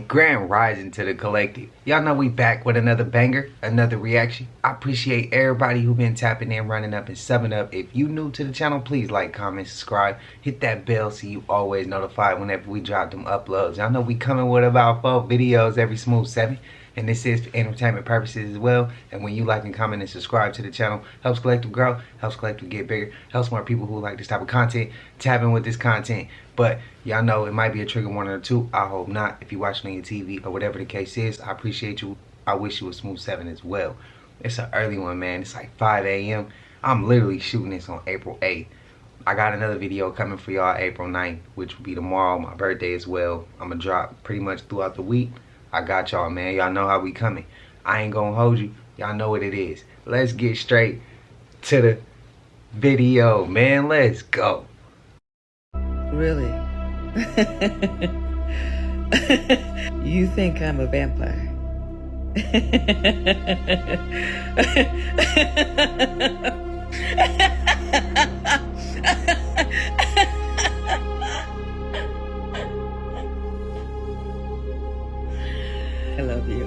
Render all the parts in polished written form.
Grand Rising to the collective. Y'all know we back with another banger, another reaction. I appreciate everybody who been tapping in, running up, and subbing up. If you new to the channel, please like, comment, subscribe. Hit that bell so you always notified whenever we drop them uploads. Y'all know we coming with about 4 videos every smooth 7. And this is for entertainment purposes as well. And when you like and comment and subscribe to the channel, helps Collective grow, helps Collective get bigger, helps more people who like this type of content tap in with this content. But y'all know it might be a trigger warning or two. I hope not. If you're watching on your TV or whatever the case is, I appreciate you. I wish you a smooth 7 as well. It's an early one, man. It's like 5 a.m. I'm literally shooting this on April 8th. I got another video coming for y'all April 9th, which will be tomorrow, my birthday as well. I'm going to drop pretty much throughout the week. I got y'all, man. Y'all know how we coming. I ain't gonna hold you. Y'all know what it is. Let's get straight to the video, man. Let's go. Really? You think I'm a vampire? I love you.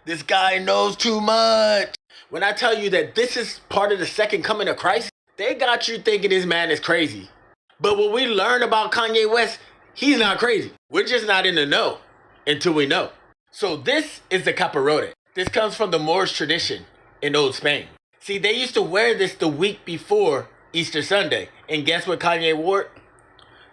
This guy knows too much. When I tell you that this is part of the second coming of Christ, they got you thinking this man is crazy. But when we learn about Kanye West, he's not crazy. We're just not in the know until we know. So this is the capirote. This comes from the Moorish tradition in Old Spain. See, they used to wear this the week before Easter Sunday. And guess what Kanye wore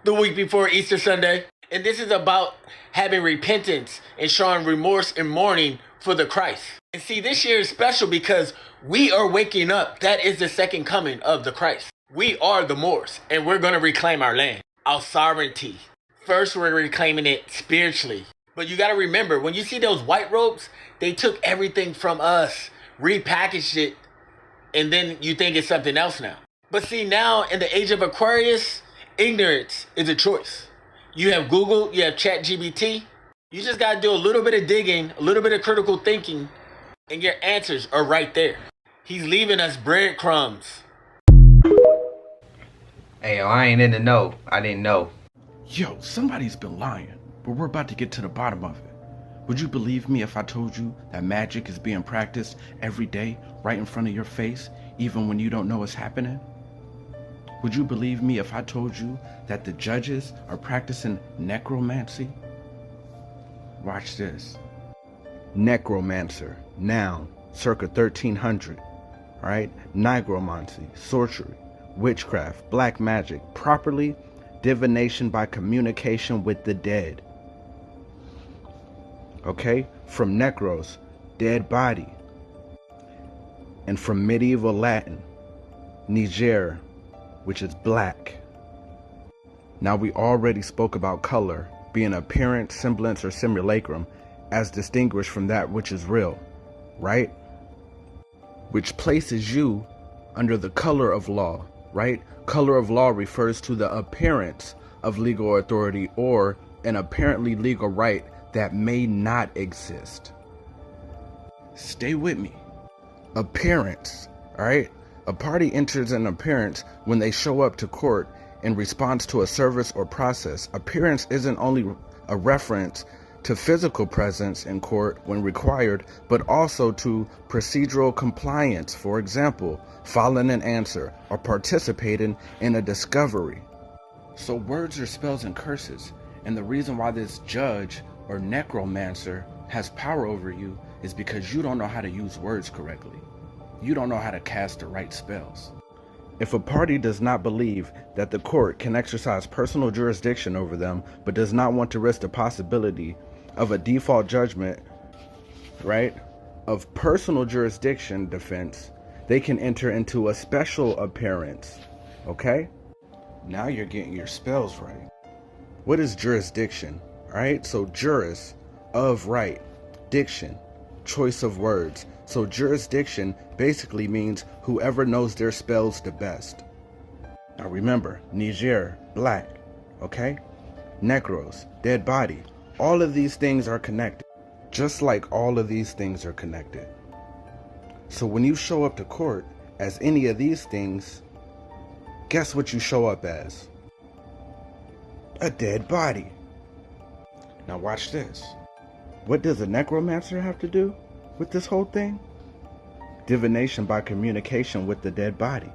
the week before Easter Sunday? And this is about having repentance and showing remorse and mourning for the Christ. And see, this year is special because we are waking up. That is the second coming of the Christ. We are the Moors, and we're going to reclaim our land, our sovereignty. First, we're reclaiming it spiritually. But you got to remember, when you see those white robes, they took everything from us, repackaged it, and then you think it's something else now. But see, now in the age of Aquarius, ignorance is a choice. You have Google, you have ChatGPT. You just got to do a little bit of digging, a little bit of critical thinking, and your answers are right there. He's leaving us breadcrumbs. Hey, yo, I ain't in the know. I didn't know. Yo, somebody's been lying, but we're about to get to the bottom of it. Would you believe me if I told you that magic is being practiced every day right in front of your face, even when you don't know it's happening? Would you believe me if I told you that the judges are practicing necromancy? Watch this. Necromancer, noun, circa 1300, right? Nigromancy, sorcery, witchcraft, black magic, properly divination by communication with the dead. Okay? From necros, dead body. And from medieval Latin, niger, which is black. Now, we already spoke about color being appearance, semblance, or simulacrum as distinguished from that which is real, right? Which places you under the color of law, right? Color of law refers to the appearance of legal authority or an apparently legal right that may not exist. Stay with me. Appearance, all right? A party enters an appearance when they show up to court in response to a service or process. Appearance isn't only a reference to physical presence in court when required, but also to procedural compliance. For example, filing an answer or participating in a discovery. So words are spells and curses, and the reason why this judge or necromancer has power over you is because you don't know how to use words correctly. You don't know how to cast the right spells. If a party does not believe that the court can exercise personal jurisdiction over them, but does not want to risk the possibility of a default judgment, right, of personal jurisdiction defense, they can enter into a special appearance, okay? Now you're getting your spells right. What is jurisdiction? All right, so juris, of right, diction, choice of words. So jurisdiction basically means whoever knows their spells the best. Now remember, Niger, black, okay? Necros, dead body. All of these things are connected, just like all of these things are connected. So when you show up to court as any of these things, guess what you show up as? A dead body. Now watch this. What does a necromancer have to do with this whole thing? Divination by communication with the dead body.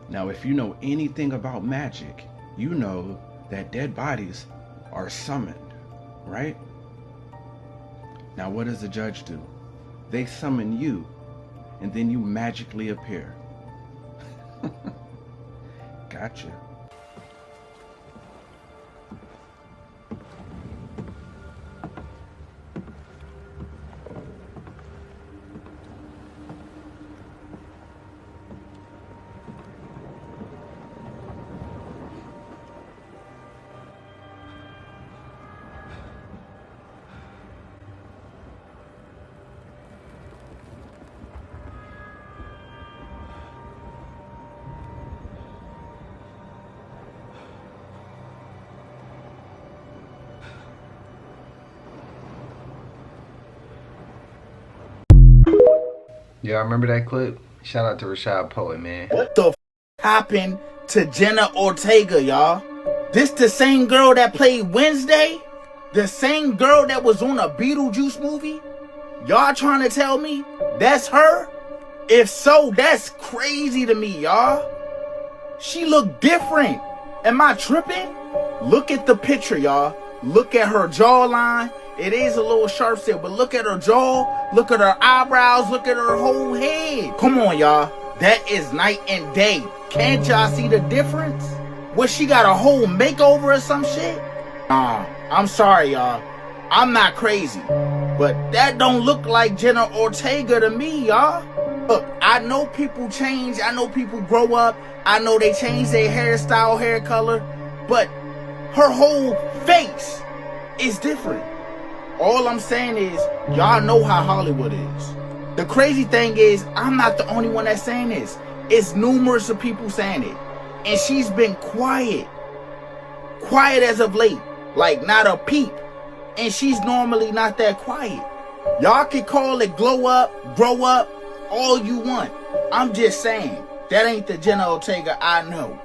Now if you know anything about magic, you know that dead bodies are summoned, right? Now what does the judge do? They summon you, and then you magically appear. Gotcha. Y'all remember that clip? Shout out to Rashad Poet, man. What the happened to Jenna Ortega, y'all? This the same girl that played Wednesday? The same girl that was on a Beetlejuice movie? Y'all trying to tell me that's her? If so, that's crazy to me, y'all. She look different. Am I tripping? Look at the picture, y'all. Look at her jawline. It is a little sharp still, but look at her jaw, look at her eyebrows, look at her whole head. Come on, y'all. That is night and day. Can't y'all see the difference? What, she got a whole makeover or some shit? Nah, I'm sorry, y'all. I'm not crazy, but that don't look like Jenna Ortega to me, y'all. Look, I know people change. I know people grow up. I know they change their hairstyle, hair color, but her whole face is different. All I'm saying is, y'all know how Hollywood is. The crazy thing is, I'm not the only one that's saying this. It's numerous of people saying it. And she's been quiet. Quiet as of late. Like, not a peep. And she's normally not that quiet. Y'all can call it glow up, grow up, all you want. I'm just saying, that ain't the Jenna Ortega I know.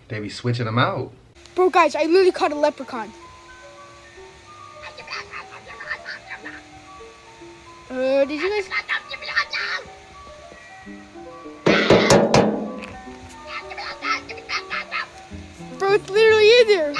They be switching them out. Bro, guys, I literally caught a leprechaun. Did you guys... Bro, it's literally in there.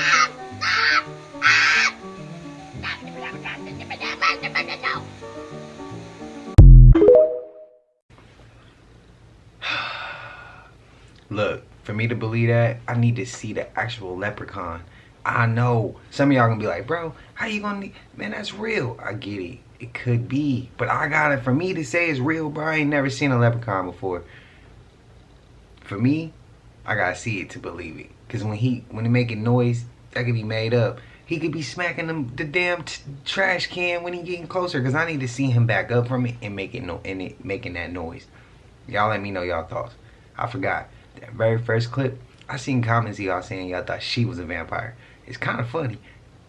Look, for me to believe that, I need to see the actual leprechaun. I know some of y'all gonna be like, bro, how you gonna, man, that's real. I get it. It could be, but I got it. For me to say it's real, bro, I ain't never seen a leprechaun before. For me, I gotta see it to believe it. Cause when he making noise, that could be made up. He could be smacking the damn trash can when he getting closer. Cause I need to see him back up from it and making that noise. Y'all let me know y'all thoughts. I forgot that very first clip. I seen comments of y'all saying y'all thought she was a vampire. It's kind of funny.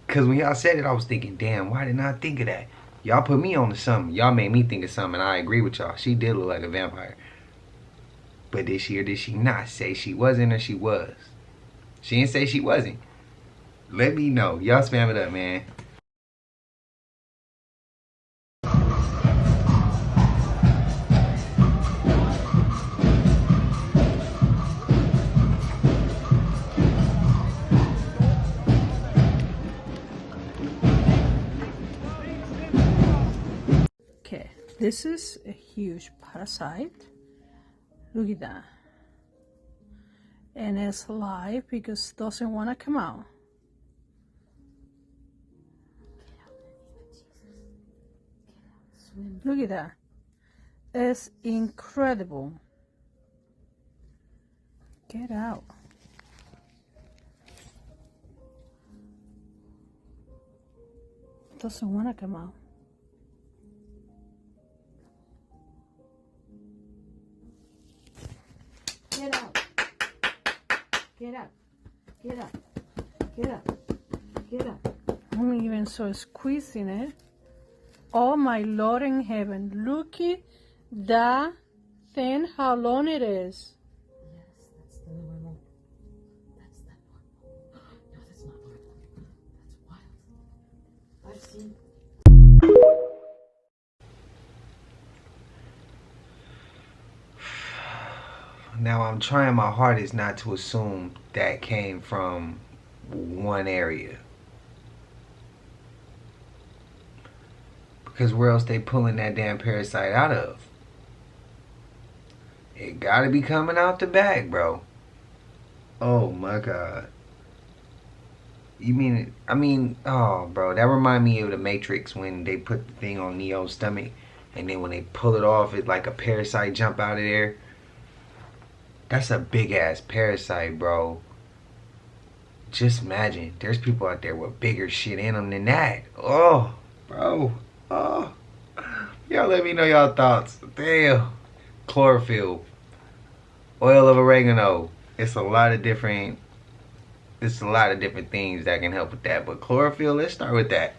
Cause when y'all said it, I was thinking, damn, why didn't I think of that? Y'all put me on to something. Y'all made me think of something. And I agree with y'all. She did look like a vampire. But did she or did she not say she wasn't or she was? She didn't say she wasn't. Let me know. Y'all spam it up, man. Okay, this is a huge parasite. Look at that. And it's alive because it doesn't want to come out. Look at that. It's incredible. Get out. It doesn't want to come out. Get out. Get up. Get up. Get up. Get up. I'm even so squeezing it. Oh my Lord in heaven. Look at that thing, how long it is. Yes, that's the normal. That's the normal. No, that's not Now I'm trying my hardest not to assume that came from one area. Because where else they pulling that damn parasite out of? It gotta be coming out the bag, bro. Oh my god. You mean, I mean, oh bro, that remind me of the Matrix when they put the thing on Neo's stomach and then when they pull it off, it's like a parasite jump out of there. That's a big ass parasite, bro. Just imagine, there's people out there with bigger shit in them than that. Oh, bro. Oh. Y'all let me know y'all thoughts. Damn. Chlorophyll. Oil of oregano. It's a lot of different things that can help with that. But chlorophyll, let's start with that.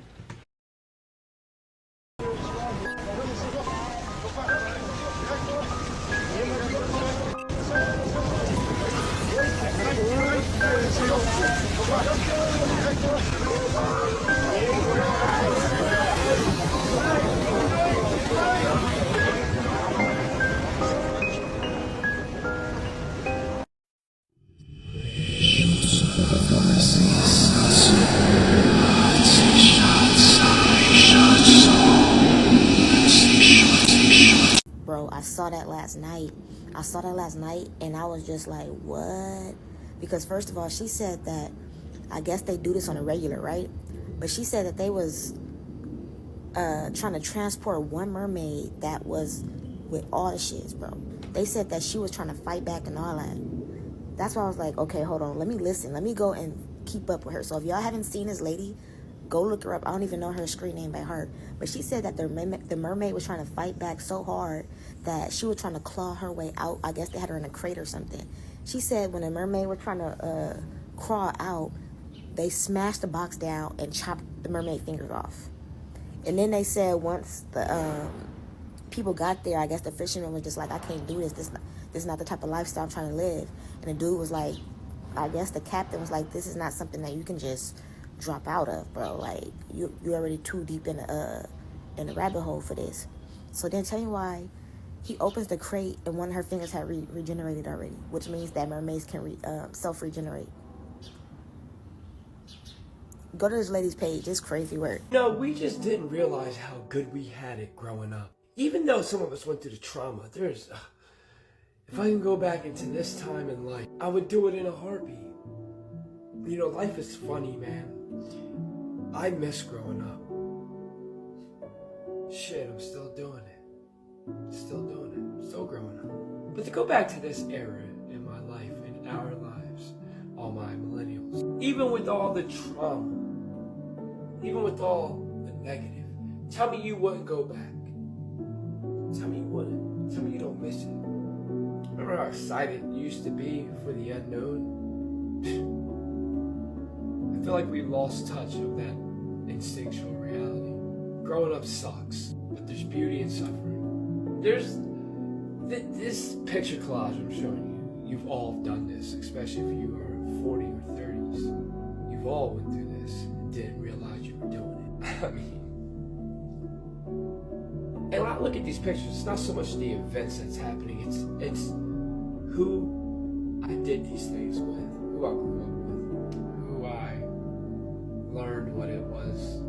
Bro, I saw that last night. And I was just like, what? Because first of all, she said that, I guess they do this on a regular, right? But she said that they was trying to transport one mermaid that was with all the shits, bro. They said that she was trying to fight back and all that. That's why I was like, okay, hold on. Let me listen. Let me go and keep up with her. So if y'all haven't seen this lady, go look her up. I don't even know her screen name by heart. But she said that the mermaid was trying to fight back so hard that she was trying to claw her way out. I guess they had her in a crate or something. She said when the mermaid was trying to crawl out, they smashed the box down and chopped the mermaid fingers off. And then they said once the people got there, I guess the fisherman was just like, I can't do this. This is not the type of lifestyle I'm trying to live. And the dude was like, I guess the captain was like, this is not something that you can just drop out of, bro. Like, you're already too deep in the rabbit hole for this. So then tell me why he opens the crate and one of her fingers had regenerated already, which means that mermaids can self-regenerate. Go to this lady's page. It's crazy work. No, we just didn't realize how good we had it growing up. Even though some of us went through the trauma, there's... if I can go back into this time in life, I would do it in a heartbeat. You know, life is funny, man. I miss growing up. Shit, I'm still doing it. Still growing up. But to go back to this era in my life, in our lives, all my millennials, even with all the trauma, even with all the negative, tell me you wouldn't go back. Tell me you wouldn't. Tell me you don't miss it. Remember how excited you used to be for the unknown? I feel like we lost touch of that instinctual reality. Growing up sucks, but there's beauty in suffering. There's this picture collage I'm showing you. You've all done this, especially if you are 40 or 30s. You've all went through this and didn't realize you were doing it. I mean, and when I look at these pictures, it's not so much the events that's happening, it's who I did these things with, who I grew up with, who I learned what it was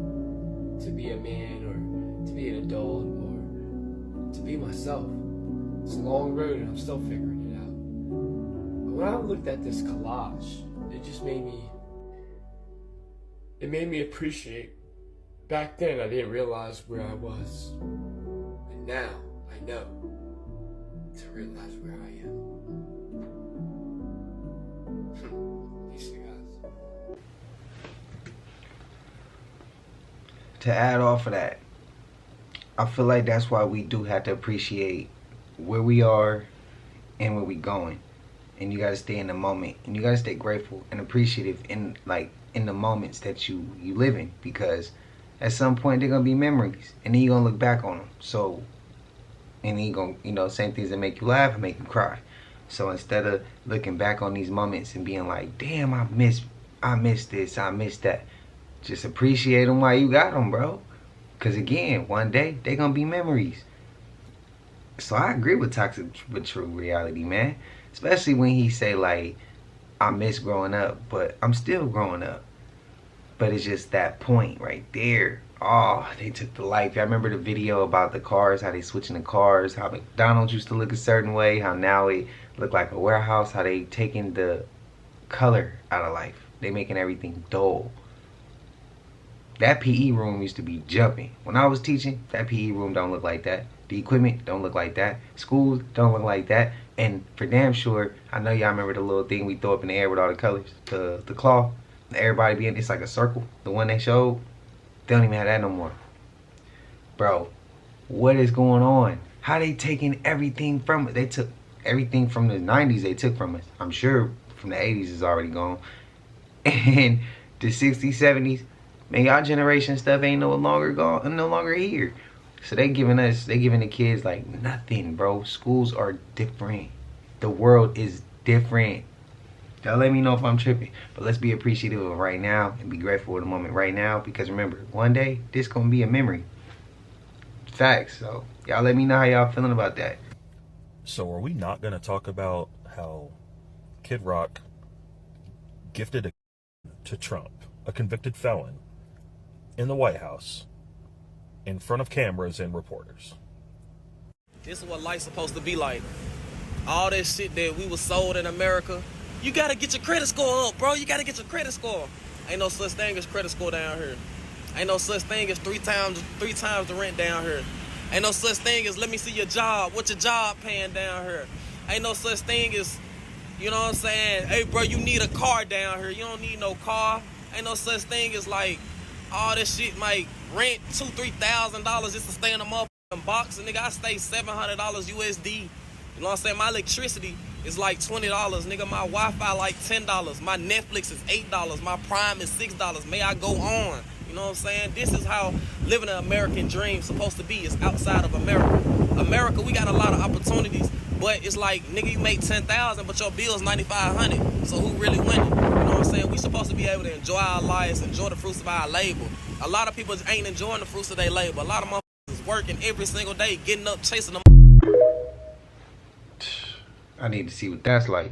to be a man or to be an adult or to be myself. It's a long road and I'm still figuring it out. But when I looked at this collage, it just made me appreciate. Back then I didn't realize where I was. And now I know to realize where I am. Peace, you guys. To add off of that, I feel like that's why we do have to appreciate where we are and where we going. And you gotta stay in the moment, and you gotta stay grateful and appreciative in the moments that you live in, because at some point they're gonna be memories, and then you're gonna look back on them. So, and you gonna, same things that make you laugh and make you cry. So instead of looking back on these moments and being like, damn, I miss this, I miss that, just appreciate them while you got them, bro. Because again, one day they're gonna be memories. So I agree with Toxic but True Reality, man. Especially when he say like, I miss growing up, but I'm still growing up. But it's just that point right there. Oh, they took the life. I remember the video about the cars, how they switching the cars, how McDonald's used to look a certain way, how now it look like a warehouse, how they taking the color out of life. They making everything dull. That PE room used to be jumping. When I was teaching, that PE room don't look like that. The equipment don't look like that. Schools don't look like that. And for damn sure, I know y'all remember the little thing we throw up in the air with all the colors, the cloth. Everybody being, it's like a circle. The one they showed, they don't even have that no more. Bro, what is going on? How they taking everything from it? They took everything from the 90s they took from us. I'm sure from the 80s is already gone. And the 60s, 70s, man, y'all generation stuff ain't no longer gone, no longer here. So they giving the kids like nothing, bro. Schools are different. The world is different. Y'all let me know if I'm tripping. But let's be appreciative of right now and be grateful for the moment right now. Because remember, one day, this gonna be a memory. Facts. So y'all let me know how y'all feeling about that. So are we not gonna talk about how Kid Rock gifted a to Trump, a convicted felon, in the White House, in front of cameras and reporters? This is what life's supposed to be like. All that shit that we was sold in America, you gotta get your credit score up, bro. You gotta get your credit score. Ain't no such thing as credit score down here. Ain't no such thing as three times the rent down here. Ain't no such thing as let me see your job. What your job paying down here? Ain't no such thing as, you know what I'm saying? Hey, bro, you need a car down here. You don't need no car. Ain't no such thing as like all this shit might rent $2,000-$3,000 just to stay in a motherfucking box. And nigga, I stay $700 USD. You know what I'm saying? My electricity is like $20. Nigga, my Wi-Fi like $10. My Netflix is $8. My Prime is $6. May I go on? You know what I'm saying? This is how living an American dream supposed to be. It's outside of America. America, we got a lot of opportunities, but it's like, nigga, you make $10,000, but your bill's $9,500. So who really winning? You know what I'm saying? We supposed to be able to enjoy our lives, enjoy the fruits of our labor. A lot of people ain't enjoying the fruits of their labor. A lot of motherfuckers is working every single day, getting up, chasing them. I need to see what that's like.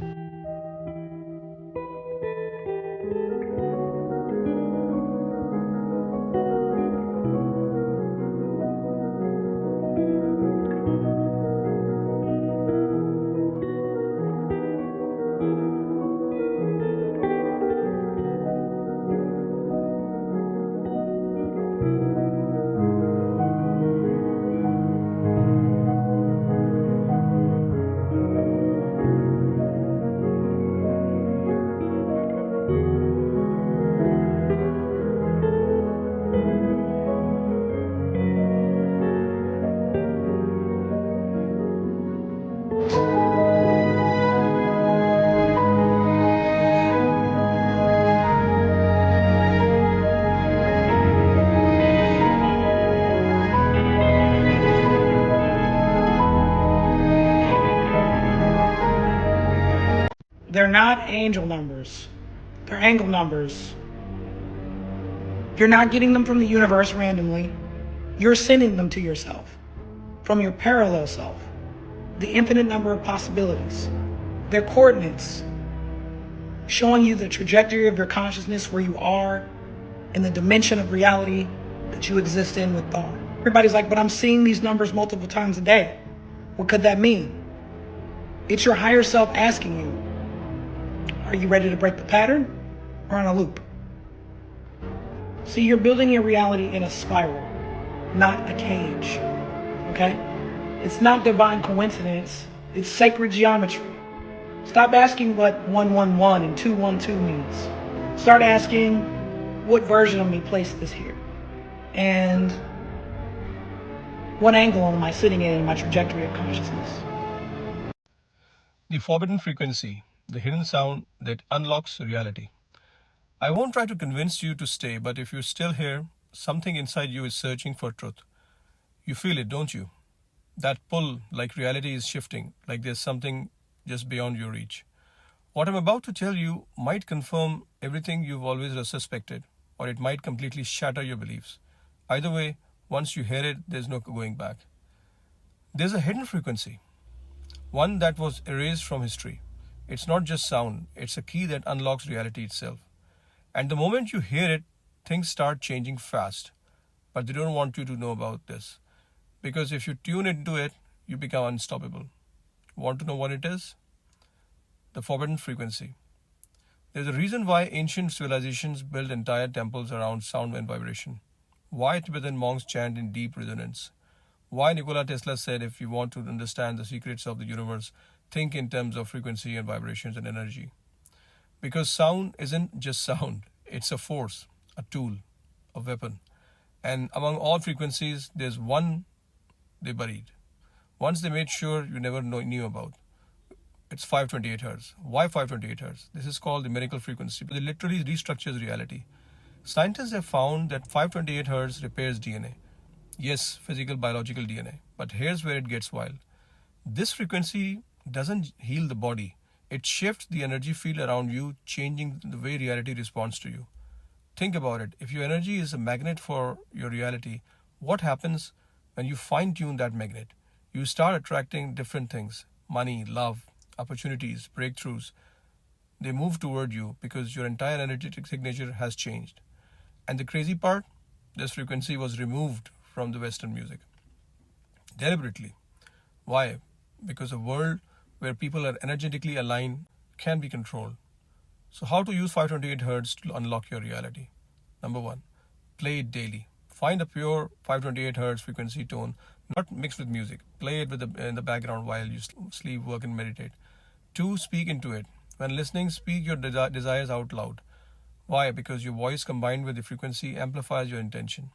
They're not angel numbers. They're angle numbers. You're not getting them from the universe randomly. You're sending them to yourself from your parallel self. The infinite number of possibilities. They're coordinates showing you the trajectory of your consciousness, where you are in the dimension of reality that you exist in with thought. Everybody's like, but I'm seeing these numbers multiple times a day. What could that mean? It's your higher self asking you, are you ready to break the pattern or on a loop? See, you're building your reality in a spiral, not a cage, okay? It's not divine coincidence, it's sacred geometry. Stop asking what 111 and 212 means. Start asking, what version of me placed this here? And what angle am I sitting in my trajectory of consciousness? The forbidden frequency, the hidden sound that unlocks reality. I won't try to convince you to stay, but if you're still here, something inside you is searching for truth. You feel it, don't you? That pull, like reality is shifting, like there's something just beyond your reach. What I'm about to tell you might confirm everything you've always suspected, or it might completely shatter your beliefs. Either way, once you hear it, there's no going back. There's a hidden frequency, one that was erased from history, It's not just sound, it's a key that unlocks reality itself. And the moment you hear it, things start changing fast. But they don't want you to know about this. Because if you tune into it, you become unstoppable. Want to know what it is? The forbidden frequency. There's a reason why ancient civilizations built entire temples around sound and vibration. Why Tibetan monks chant in deep resonance. Why Nikola Tesla said if you want to understand the secrets of the universe, think in terms of frequency and vibrations and energy. Because sound isn't just sound, it's a force, a tool, a weapon. And among all frequencies, there's one they buried. Once they made sure you never knew about. It's 528 Hz. Why 528 Hz? This is called the miracle frequency. It literally restructures reality. Scientists have found that 528 Hz repairs DNA. Yes, physical, biological DNA. But here's where it gets wild. This frequency doesn't heal the body. It shifts the energy field around you, changing the way reality responds to you. Think about it. If your energy is a magnet for your reality, what happens when you fine-tune that magnet? You start attracting different things. Money, love, opportunities, breakthroughs. They move toward you because your entire energetic signature has changed. And the crazy part, this frequency was removed from the Western music. Deliberately. Why? Because a world where people are energetically aligned can be controlled. So how to use 528 Hz to unlock your reality? Number 1, play it daily. Find a pure 528 Hz frequency tone, not mixed with music. Play it in the background while you sleep, work, and meditate. 2, speak into it. When listening, speak your desires out loud. Why? Because your voice combined with the frequency amplifies your intention.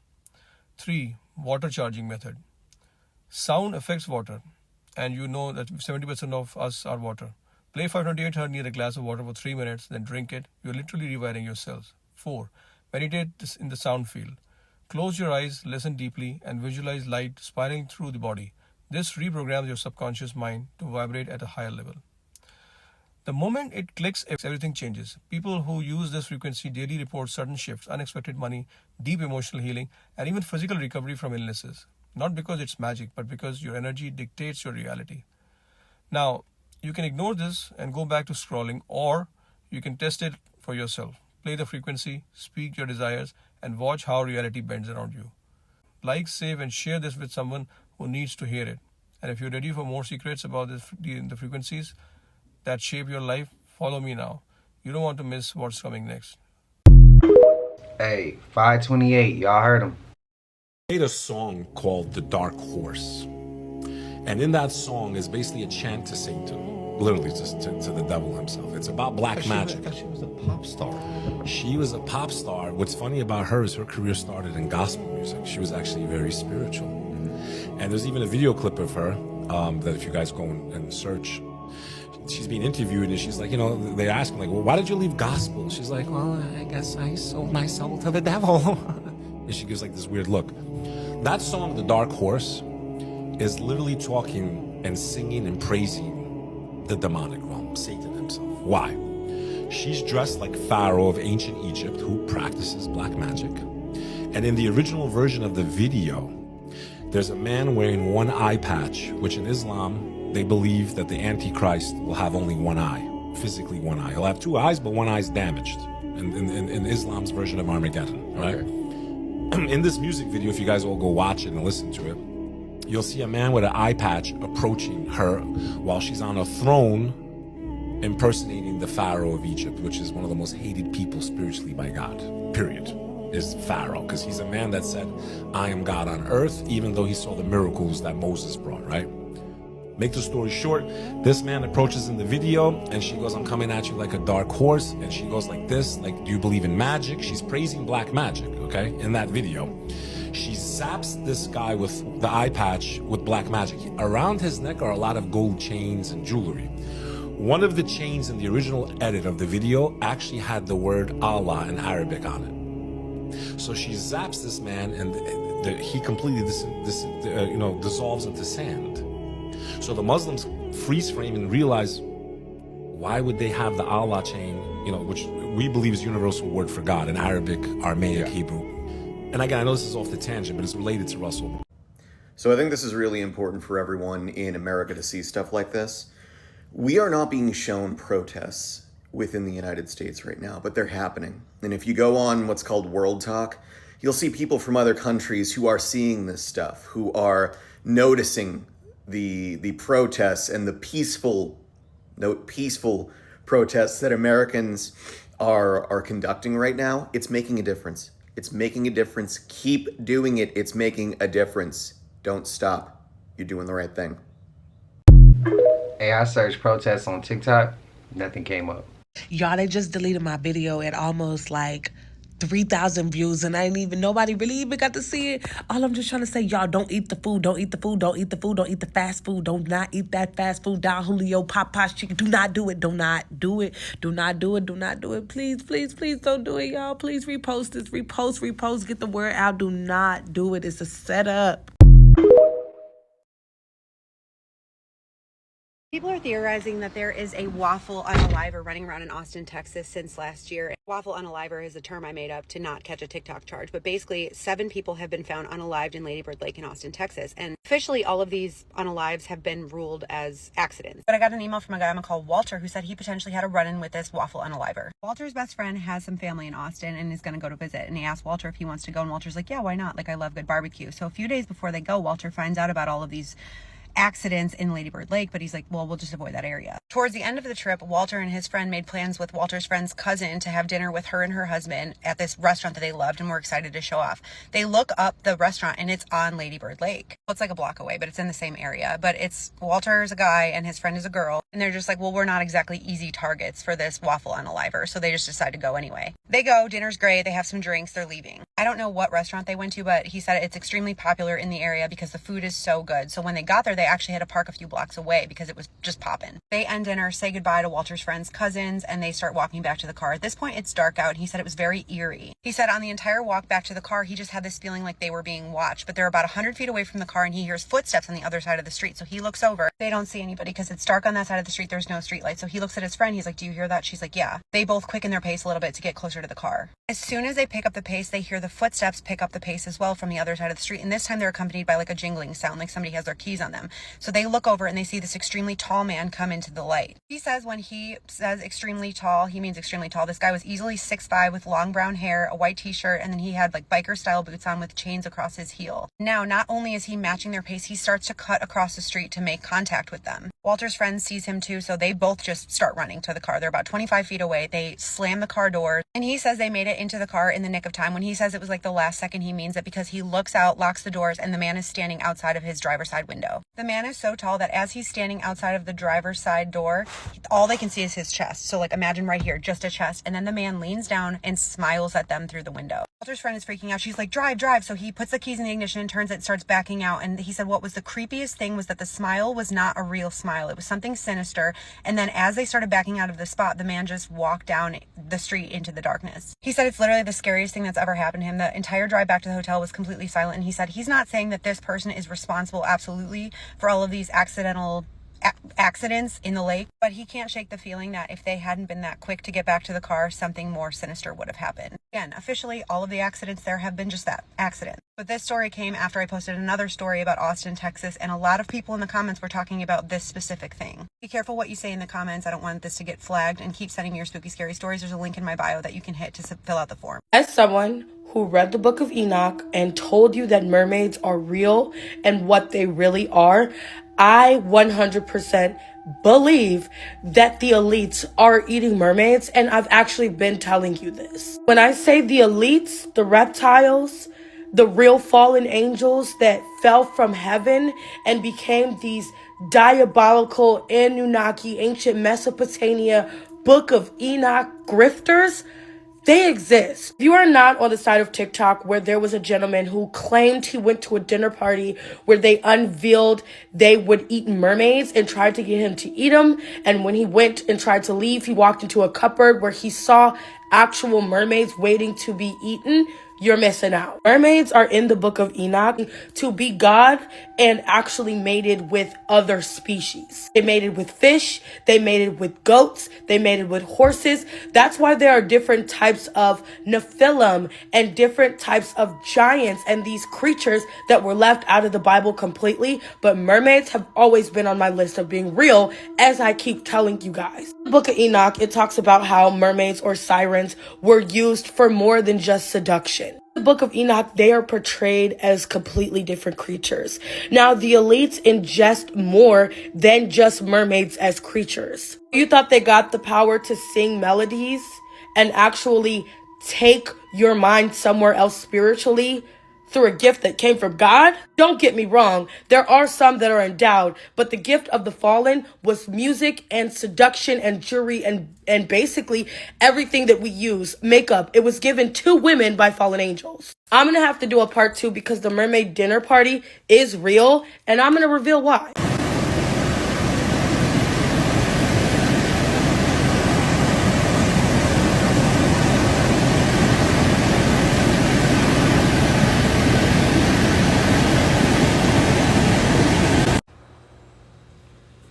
3, water charging method. Sound affects water, and you know that 70% of us are water. Play 528 Hz near a glass of water for 3 minutes, then drink it. You're literally rewiring your cells. 4, meditate in the sound field. Close your eyes, listen deeply, and visualize light spiraling through the body. This reprograms your subconscious mind to vibrate at a higher level. The moment it clicks, everything changes. People who use this frequency daily report sudden shifts, unexpected money, deep emotional healing, and even physical recovery from illnesses. Not because it's magic, but because your energy dictates your reality. Now, you can ignore this and go back to scrolling, or you can test it for yourself. Play the frequency, speak your desires, and watch how reality bends around you. Like, save, and share this with someone who needs to hear it. And if you're ready for more secrets about the frequencies that shape your life, follow me now. You don't want to miss what's coming next. Hey, 528, y'all heard him. Made a song called The Dark Horse. And in that song is basically a chant to Satan, literally just to the devil himself. It's about black magic. I thought she was a pop star. She was a pop star. What's funny about her is her career started in gospel music. She was actually very spiritual. And there's even a video clip of her that if you guys go and search, she's being interviewed and she's like, you know, they ask her like, well, why did you leave gospel? She's like, well, I guess I sold my soul to the devil. And she gives like this weird look. That song, The Dark Horse, is literally talking and singing and praising the demonic realm, Satan himself. Why? She's dressed like Pharaoh of ancient Egypt who practices black magic. And in the original version of the video, there's a man wearing one eye patch, which in Islam, they believe that the Antichrist will have only one eye, physically one eye. He'll have two eyes, but one eye's damaged in Islam's version of Armageddon, right? Okay. In this music video, if you guys all go watch it and listen to it, you'll see a man with an eye patch approaching her while she's on a throne impersonating the Pharaoh of Egypt, which is one of the most hated people spiritually by God, period, is Pharaoh, because he's a man that said, I am God on earth, even though he saw the miracles that Moses brought, right? Make the story short, this man approaches in the video and she goes, I'm coming at you like a dark horse. And she goes like this, like, do you believe in magic? She's praising black magic, okay, in that video. She zaps this guy with the eye patch with black magic. Around his neck are a lot of gold chains and jewelry. One of the chains in the original edit of the video actually had the word Allah in Arabic on it. So she zaps this man and he completely dissolves into sand. So the Muslims freeze frame and realize, why would they have the Allah chain, which we believe is universal word for God in Arabic, Aramaic, Hebrew. And again, I know this is off the tangent, but it's related to Russell. So I think this is really important for everyone in America to see stuff like this. We are not being shown protests within the United States right now, but they're happening. And if you go on what's called World Talk, you'll see people from other countries who are seeing this stuff, who are noticing the protests and the peaceful protests that Americans are conducting right now. It's making a difference. It's making a difference. Keep doing it. It's making a difference. Don't stop. You're doing the right thing. Hey, I searched protests on TikTok. Nothing came up. Y'all, they just deleted my video at almost like 3,000 views, and nobody really even got to see it. All I'm just trying to say, y'all, don't eat the food. Don't eat the food. Don't eat the food. Don't eat the fast food. Do not eat that fast food. Don Julio, Popeye's chicken. Do not do it. Do not do it. Do not do it. Do not do it. Please, please, please don't do it, y'all. Please repost this. Repost. Get the word out. Do not do it. It's a setup. People are theorizing that there is a waffle unaliver running around in Austin, Texas since last year. Waffle unaliver is a term I made up to not catch a TikTok charge, but basically 7 people have been found unalived in Lady Bird Lake in Austin, Texas. And officially all of these unalives have been ruled as accidents. But I got an email from a guy I'm gonna call Walter who said he potentially had a run-in with this waffle unaliver. Walter's best friend has some family in Austin and is gonna go to visit. And he asked Walter if he wants to go, and Walter's like, yeah, why not? Like, I love good barbecue. So a few days before they go, Walter finds out about all of these accidents in Lady Bird Lake, but he's like, well, we'll just avoid that area. Towards the end of the trip, Walter and his friend made plans with Walter's friend's cousin to have dinner with her and her husband at this restaurant that they loved and were excited to show off. They look up the restaurant and it's on Lady Bird Lake. It's like a block away, but it's in the same area. But it's Walter's a guy and his friend is a girl, and they're just like, well, we're not exactly easy targets for this waffle unaliver, so they just decide to go anyway. They go, dinner's great, they have some drinks, they're leaving. I don't know what restaurant they went to, but he said it's extremely popular in the area because the food is so good. So when they got there, they actually had to park a few blocks away because it was just popping. They end dinner, say goodbye to Walter's friend's cousins, and they start walking back to the car. At this point, it's dark out, and he said it was very eerie. He said on the entire walk back to the car, he just had this feeling like they were being watched, but they're about 100 feet away from the car, and he hears footsteps on the other side of the street. So he looks over. They don't see anybody because it's dark on that side of the street. There's no street light. So he looks at his friend. He's like, do you hear that? She's like, yeah. They both quicken their pace a little bit to get closer to the car. As soon as they pick up the pace, they hear the footsteps pick up the pace as well from the other side of the street. And this time they're accompanied by like a jingling sound, like somebody has their keys on them. So they look over and they see this extremely tall man come into the light. He says when he says extremely tall, he means extremely tall. This guy was easily 6'5" with long brown hair, a white t-shirt, and then he had like biker style boots on with chains across his heel. Now, not only is he matching their pace, he starts to cut across the street to make contact with them. Walter's friend sees him too, so they both just start running to the car. They're about 25 feet away. They slam the car doors, and he says they made it into the car in the nick of time. When he says it was like the last second, he means it because he looks out, locks the doors, and the man is standing outside of his driver's side window. The man is so tall that as he's standing outside of the driver's side door, all they can see is his chest. So like imagine right here, just a chest. And then the man leans down and smiles at them through the window. Walter's friend is freaking out. She's like, drive, drive. So he puts the keys in the ignition and turns it, starts backing out. And he said what was the creepiest thing was that the smile was not a real smile. It was something sinister. And then as they started backing out of the spot, the man just walked down the street into the darkness. He said it's literally the scariest thing that's ever happened to him. The entire drive back to the hotel was completely silent. And he said he's not saying that this person is responsible absolutely for all of these accidents in the lake, but he can't shake the feeling that if they hadn't been that quick to get back to the car, something more sinister would have happened. Again, officially, all of the accidents there have been just that, accident. But this story came after I posted another story about Austin, Texas, and a lot of people in the comments were talking about this specific thing. Be careful what you say in the comments. I don't want this to get flagged, and keep sending me your spooky, scary stories. There's a link in my bio that you can hit to fill out the form. As someone who read the Book of Enoch and told you that mermaids are real and what they really are, I 100% believe that the elites are eating mermaids, and I've actually been telling you this. When I say the elites, the reptiles, the real fallen angels that fell from heaven and became these diabolical Anunnaki, ancient Mesopotamia, Book of Enoch grifters, they exist. If you are not on the side of TikTok where there was a gentleman who claimed he went to a dinner party where they unveiled they would eat mermaids and tried to get him to eat them, and when he went and tried to leave, he walked into a cupboard where he saw actual mermaids waiting to be eaten, you're missing out. Mermaids are in the book of Enoch to be God and actually mated with other species. They mated with fish, they mated with goats, they mated with horses. That's why there are different types of Nephilim and different types of giants and these creatures that were left out of the Bible completely. But mermaids have always been on my list of being real, as I keep telling you guys. In the book of Enoch, it talks about how mermaids or sirens were used for more than just seduction. In the book of Enoch, they are portrayed as completely different creatures. Now, the elites ingest more than just mermaids as creatures. You thought they got the power to sing melodies and actually take your mind somewhere else spiritually through a gift that came from God? Don't get me wrong, there are some that are endowed, but the gift of the fallen was music and seduction and jewelry and basically everything that we use, makeup. It was given to women by fallen angels. I'm gonna have to do a part 2 because the mermaid dinner party is real, and I'm gonna reveal why.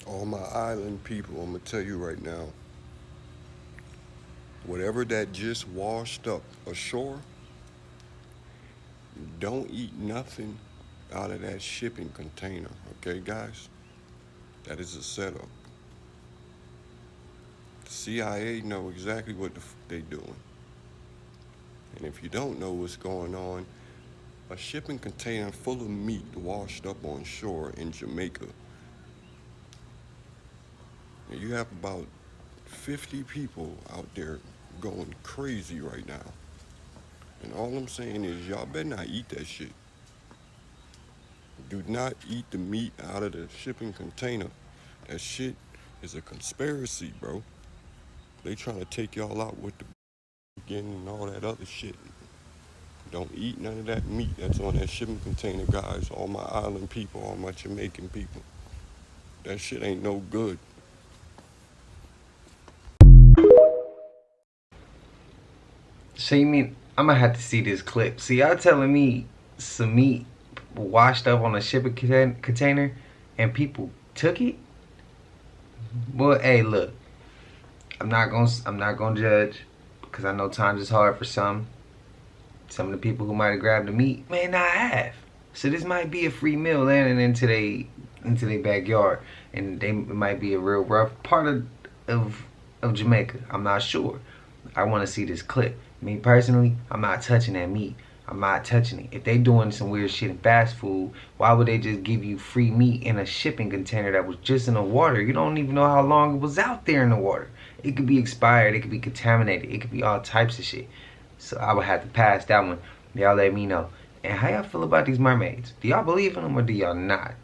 All my island people, I'm gonna tell you right now, whatever that just washed up ashore, don't eat nothing out of that shipping container, okay guys? That is a setup. The CIA know exactly what they doing. And if you don't know what's going on, a shipping container full of meat washed up on shore in Jamaica. And you have about 50 people out there going crazy right now. And all I'm saying is y'all better not eat that shit. Do not eat the meat out of the shipping container. That shit is a conspiracy, bro. They trying to take y'all out with the again and all that other shit. Don't eat none of that meat that's on that shipping container, guys. All my island people, all my Jamaican people. That shit ain't no good. So you mean I'm gonna have to see this clip? So y'all telling me some meat washed up on a shipping container and people took it? Well, hey, look, I'm not gonna judge because I know times is hard for some. Some of the people who might have grabbed the meat may not have. So this might be a free meal landing into their backyard, and it might be a real rough part of Jamaica. I'm not sure. I want to see this clip. Me personally, I'm not touching that meat. I'm not touching it. If they doing some weird shit in fast food, why would they just give you free meat in a shipping container that was just in the water? You don't even know how long it was out there in the water. It could be expired. It could be contaminated. It could be all types of shit. So I would have to pass that one. Y'all let me know. And how y'all feel about these mermaids? Do y'all believe in them or do y'all not?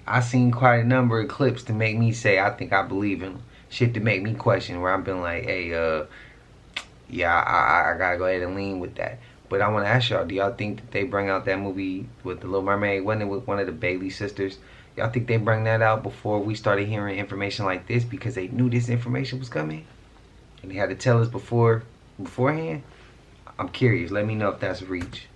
I seen quite a number of clips to make me say I think I believe in them. Shit to make me question where I've been like, hey, yeah, I gotta go ahead and lean with that. But I want to ask y'all, do y'all think that they bring out that movie with the Little Mermaid? Wasn't it with one of the Bailey sisters? Y'all think they bring that out before we started hearing information like this because they knew this information was coming? And they had to tell us beforehand? I'm curious. Let me know if that's a reach.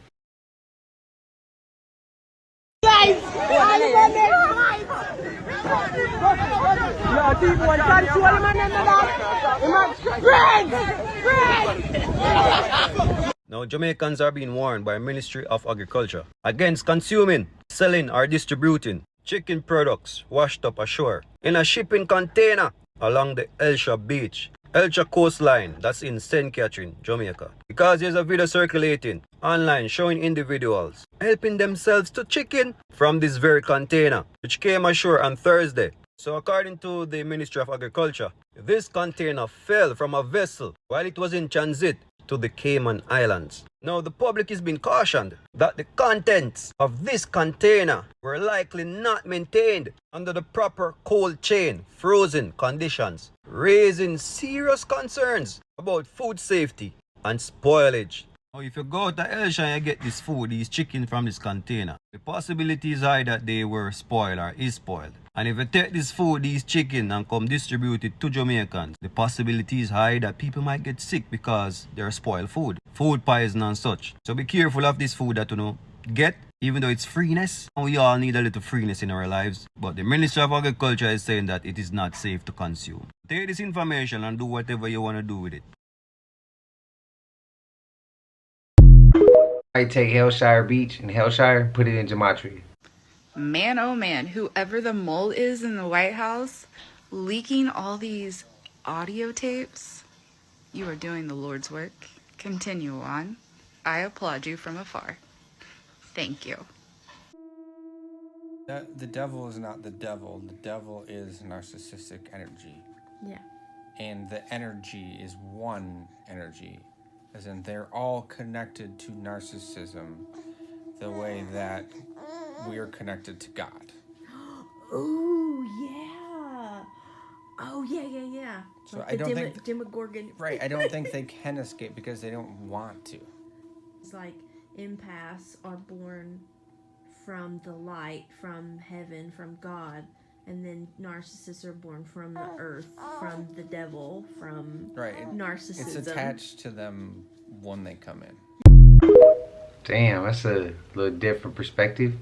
Now, Jamaicans are being warned by Ministry of Agriculture against consuming, selling or distributing chicken products washed up ashore in a shipping container along the Elsha Beach, Elsha coastline, that's in St. Catherine, Jamaica. Because there's a video circulating online showing individuals helping themselves to chicken from this very container, which came ashore on Thursday. So according to the Ministry of Agriculture, this container fell from a vessel while it was in transit to the Cayman Islands. Now the public is being cautioned that the contents of this container were likely not maintained under the proper cold chain frozen conditions, raising serious concerns about food safety and spoilage. Now, if you go to Elsha and you get this food, these chicken from this container, the possibility is high that they were spoiled or is spoiled. And if you take this food, these chicken, and come distribute it to Jamaicans, the possibility is high that people might get sick because they're spoiled food. Food poison and such. So be careful of this food that you get, even though it's freeness. We all need a little freeness in our lives. But the Ministry of Agriculture is saying that it is not safe to consume. Take this information and do whatever you want to do with it. I take Hellshire Beach and Hellshire, put it in gematria. Man, oh man, whoever the mole is in the White House, leaking all these audio tapes, you are doing the Lord's work. Continue on. I applaud you from afar. Thank you. The devil is not the devil. The devil is narcissistic energy. Yeah. And the energy is one energy. As in, they're all connected to narcissism the way that we are connected to God. Oh, yeah. Oh, yeah. So like I don't think... Demogorgon. Right, I don't think they can escape because they don't want to. It's like empaths are born from the light, from heaven, from God. And then narcissists are born from the earth, from the devil, from narcissism. It's attached to them when they come in. Damn, that's a little different perspective.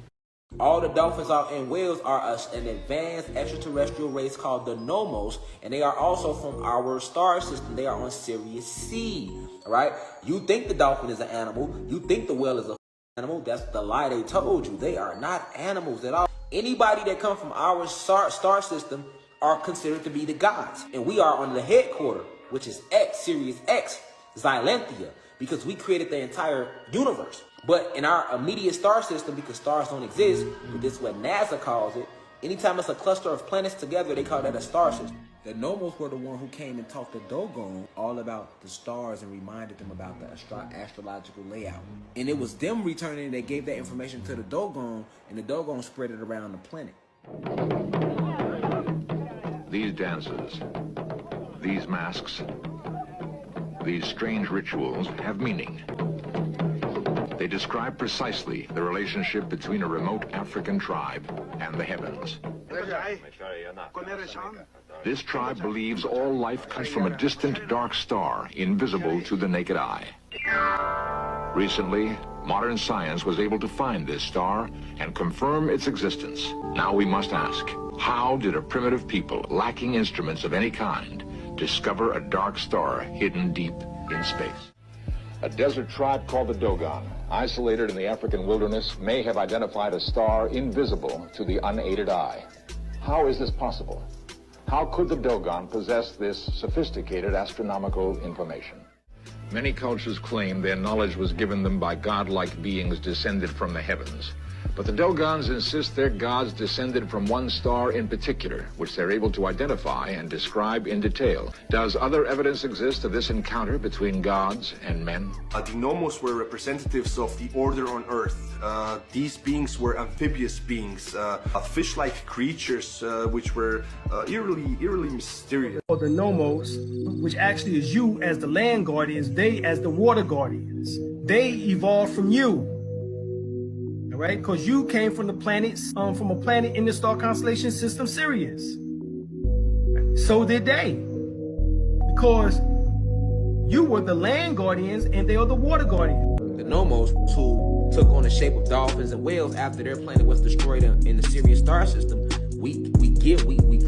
All the dolphins out in Wales are an advanced extraterrestrial race called the Nomos, and they are also from our star system. They are on Sirius C, all right? You think the dolphin is an animal. You think the whale is an animal. That's the lie they told you. They are not animals at all. Anybody that comes from our star system are considered to be the gods. And we are on the headquarters, which is X, Sirius X, Xylanthia, because we created the entire universe. But in our immediate star system, because stars don't exist, but this is what NASA calls it, anytime it's a cluster of planets together, they call that a star system. The Nomos were the one who came and talked to Dogon all about the stars and reminded them about the astrological layout. And it was them returning, they gave that information to the Dogon, and the Dogon spread it around the planet. These dances, these masks, these strange rituals have meaning. They describe precisely the relationship between a remote African tribe and the heavens. This tribe believes all life comes from a distant dark star, invisible to the naked eye. Recently, modern science was able to find this star and confirm its existence. Now we must ask, how did a primitive people lacking instruments of any kind discover a dark star hidden deep in space? A desert tribe called the Dogon, isolated in the African wilderness, may have identified a star invisible to the unaided eye. How is this possible? How could the Dogon possess this sophisticated astronomical information? Many cultures claim their knowledge was given them by godlike beings descended from the heavens. But the Dogons insist their gods descended from one star in particular, which they're able to identify and describe in detail. Does other evidence exist of this encounter between gods and men? The Nomos were representatives of the order on Earth. These beings were amphibious beings, fish-like creatures, which were eerily mysterious. Or the Nomos, which actually is you as the land guardians, they as the water guardians. They evolved from you. Right? Because you came from the planets, from a planet in the star constellation system, Sirius. So did they. Because you were the land guardians and they are the water guardians. The Nomos, who took on the shape of dolphins and whales after their planet was destroyed in the Sirius star system, we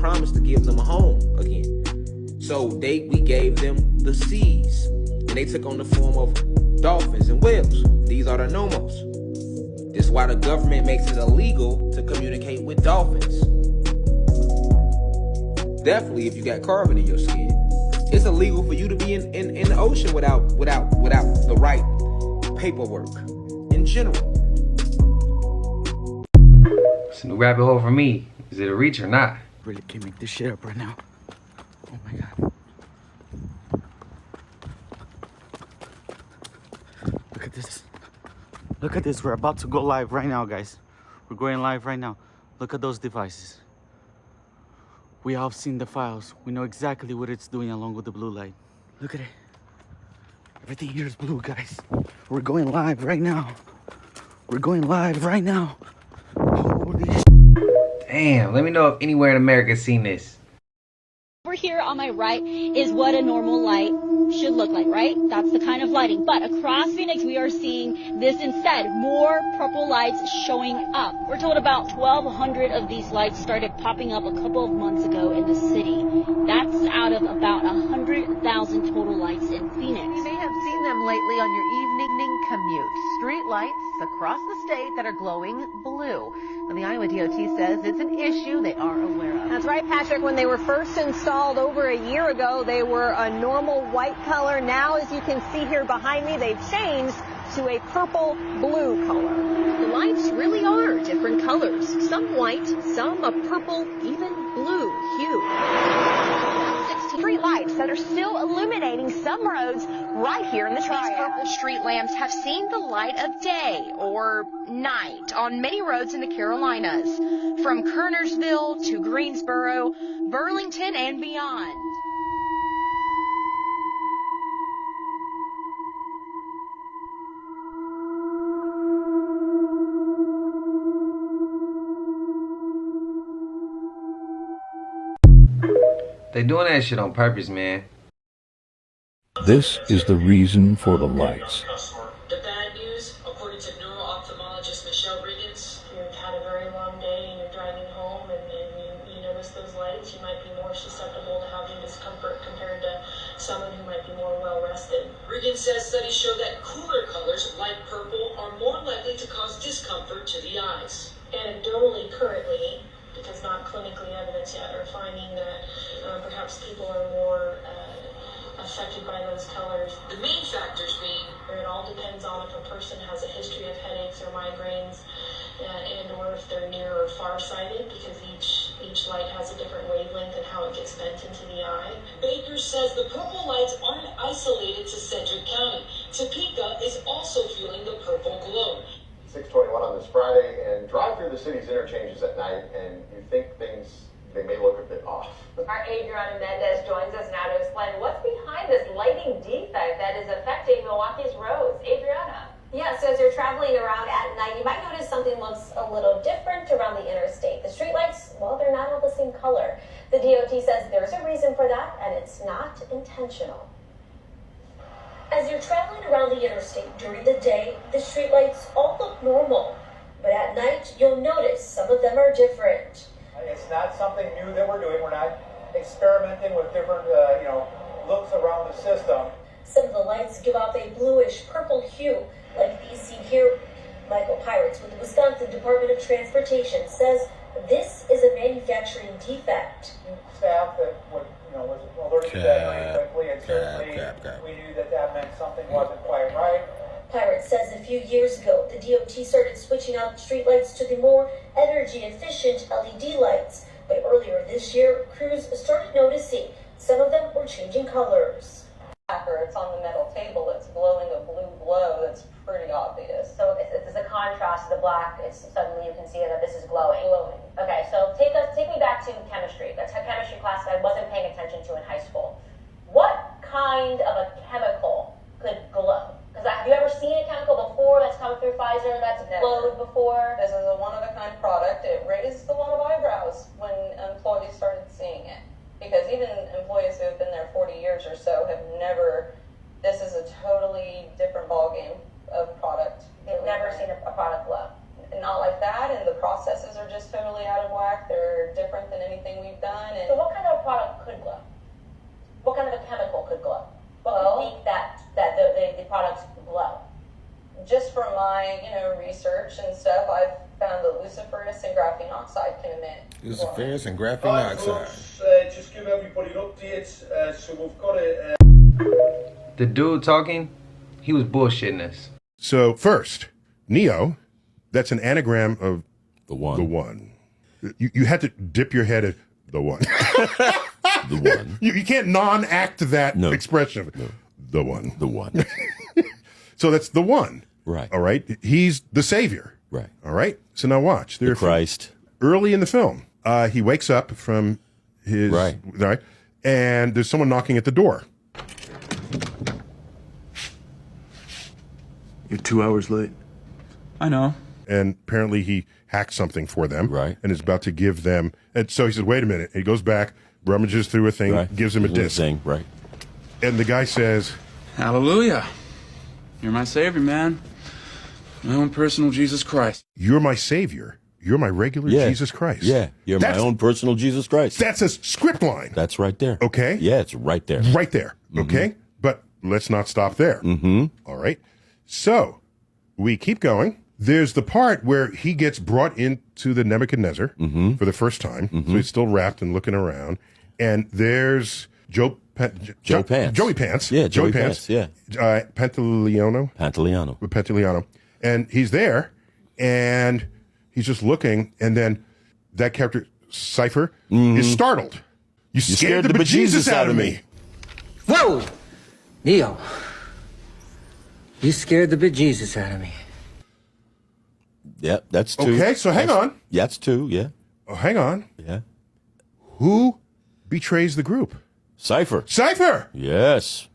promised to give them a home again. So we gave them the seas, and they took on the form of dolphins and whales. These are the Nomos. This is why the government makes it illegal to communicate with dolphins. Definitely, if you got carbon in your skin, it's illegal for you to be in the ocean without the right paperwork in general. It's a new rabbit hole for me. Is it a reach or not? Really can't make this shit up right now. Oh my god. Look at this. Look at this, we're about to go live right now, guys. We're going live right now. Look at those devices. We have seen the files. We know exactly what it's doing along with the blue light. Look at it. Everything here is blue, guys. We're going live right now. We're going live right now. Holy shit. Damn, let me know if anywhere in America seen this. Over here on my right is what a normal light should look like, right? That's the kind of lighting. But across Phoenix, we are seeing this instead. More purple lights showing up. We're told about 1,200 of these lights started popping up a couple of months ago in the city. That's out of about 100,000 total lights in Phoenix. You may have seen them lately on your evening commute. Street lights across the state that are glowing blue. And the Iowa DOT says it's an issue they are aware of. That's right, Patrick. When they were first installed over a year ago, they were a normal white color. Now, as you can see here behind me, they've changed to a purple blue color. The lights really are different colors. Some white, some a purple, even blue hue. 16 street lights that are still illuminating some roads right here in the triad. These purple street lamps have seen the light of day or night on many roads in the Carolinas, from Kernersville to Greensboro, Burlington, and beyond. They doing that shit on purpose, man. This is the reason for the lights. The bad news, according to neuro-ophthalmologist Michelle Riggins, if you've had a very long day and you're driving home and you notice those lights, you might be more susceptible to having discomfort compared to someone who might be more well-rested. Riggins says studies show that cooler colors, like purple, are more likely to cause discomfort to the eyes. Anecdotally, currently, because not clinically evidenced yet, are finding that perhaps people are more affected by those colors. The main factors being, or it all depends on if a person has a history of headaches or migraines, and or if they're near or far-sighted, because each light has a different wavelength and how it gets bent into the eye. Baker says the purple lights aren't isolated to Sedgwick County. Topeka is also feeling the purple glow. 6:21 on this Friday, and drive through the city's interchanges at night, and you think they may look a bit off. Our Adriana Mendez joins us now to explain what's behind this lighting defect that is affecting Milwaukee's roads. Adriana. Yeah, so as you're traveling around at night, you might notice something looks a little different around the interstate. The streetlights, well, they're not all the same color. The DOT says there's a reason for that, and it's not intentional. As you're traveling around the interstate during the day, the streetlights all look normal. But at night, you'll notice some of them are different. It's not something new that we're doing. We're not experimenting with different, looks around the system. Some of the lights give off a bluish purple hue, like these seen here. Michael Pirates with the Wisconsin Department of Transportation says this is a manufacturing defect. Staff that was alerted to that very quickly, and certainly we knew that meant something wasn't quite right. Pirates says a few years ago, the DOT started switching out streetlights to the more energy-efficient LED lights. But earlier this year, crews started noticing some of them were changing colors. It's on the metal table. It's glowing a blue glow that's pretty obvious. So it's a contrast to the black. It's suddenly you can see that this is glowing. Okay, so take me back to chemistry. That's a chemistry class that I wasn't paying attention to in high school. What kind of a chemical could glow? Because have you ever seen a chemical before that's come through Pfizer that's glowed before? This is a one-of-a-kind product. It raised a lot of eyebrows when employees started seeing it. Because even employees who have been there 40 years or so have never, this is a totally different ballgame of product. They've never seen a product glow. Not like that, and the processes are just totally out of whack. They're different than anything we've done. And so what kind of product could glow? What kind of a chemical could glow? What could make that the products glow? Just from my research and stuff, I've found that luciferase and graphene oxide can emit. Luciferase and graphene oxide. Just give everybody updates. So we've got a. The dude talking, he was bullshitting us. So first, Neo, that's an anagram of the one. The one. You had to dip your head at the one. The one. You can't non-act that expression. No. The one. The one. So that's the one. Right. All right. He's the savior. Right. All right. So now watch. The Christ. Early in the film, he wakes up from his right, and there's someone knocking at the door. You're 2 hours late. I know. And apparently he hacked something for them. Right. And is about to give them. And so he says, wait a minute. And he goes back, rummages through a thing, Right. gives him a disc. Thing. Right. And the guy says, Hallelujah. You're my savior, man. My own personal Jesus Christ. you're my savior. You're my regular Yeah. Jesus Christ. Yeah. You're my own personal Jesus Christ. That's a script line. That's right there. Okay? Yeah, it's right there. Right there. Okay? But let's not stop there. Mm-hmm. All right. So we keep going. There's the part where he gets brought into the Nebuchadnezzar for the first time. So he's still wrapped and looking around. And there's Joey Pants. Yeah, Joey Pants. Yeah. Pantaleono. Pantaleano. And he's there, and he's just looking, and then that character, Cypher, is startled. You scared the bejesus out of me. Whoa! Neo. You scared the bejesus out of me. Yeah, that's two. Okay, so hang on. Yeah, that's two, yeah. Oh, hang on. Yeah. Who betrays the group? Cypher. Cypher! Yes.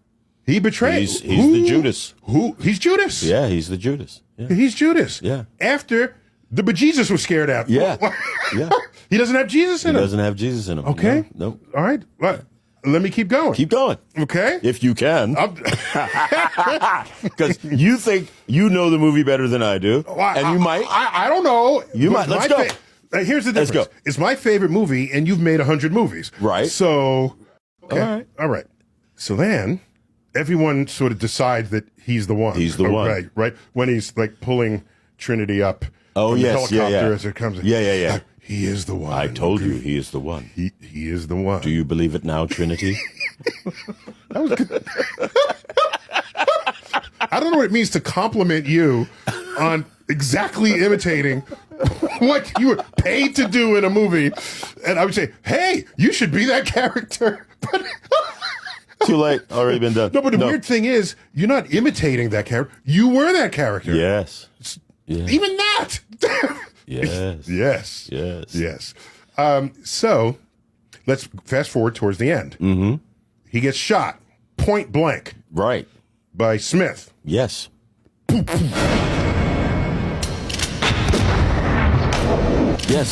He betrays. He's the Judas. He's Judas. Yeah, he's the Judas. Yeah. He's Judas. Yeah. After the bejesus was scared out. Yeah. Yeah. He doesn't have Jesus in him. He doesn't have Jesus in him. Okay. No. All right. Well, let me keep going. Keep going. Okay. If you can. Because you think you know the movie better than I do. And you might. I don't know. You might. Let's go. Here's the difference. Let's go. It's my favorite movie, and you've made 100 movies. Right. So, okay. All right. So then, everyone sort of decides that he's the one. He's the one. Right. When he's like pulling Trinity up Oh, from yes. the helicopter Yeah. as it comes in. Yeah. He is the one. I told you he is the one. He is the one. Do you believe it now, Trinity? That was good. I don't know what it means to compliment you on exactly imitating what you were paid to do in a movie. And I would say, hey, you should be that character. But Too late. Already been done. No, but the weird thing is, you're not imitating that character. You were that character. Yes. Yeah. Even that. Yes. Yes. So let's fast forward towards the end. Mm-hmm. He gets shot point blank. Right. By Smith. Yes. Yes.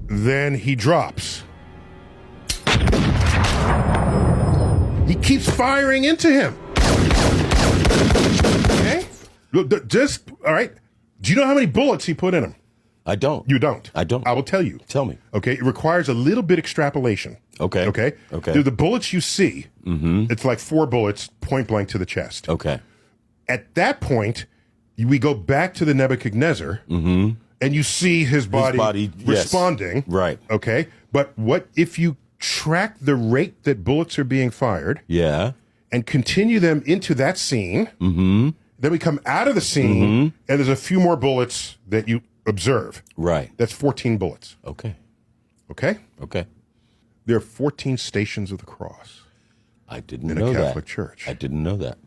Then he drops. He keeps firing into him. Okay? Look, just, all right. Do you know how many bullets he put in him? I don't. You don't? I don't. I will tell you. Tell me. Okay? It requires a little bit extrapolation. Okay. Okay? Okay. The bullets you see, it's like 4 bullets point blank to the chest. Okay. At that point, we go back to the Nebuchadnezzar, and you see his body responding. Yes. Right. Okay? But what if you track the rate that bullets are being fired? Yeah. And continue them into that scene. Then we come out of the scene, and there's a few more bullets that you observe. Right. That's 14 bullets. Okay. Okay? Okay. There are 14 stations of the cross. I didn't in know a that. Catholic church. I didn't know that.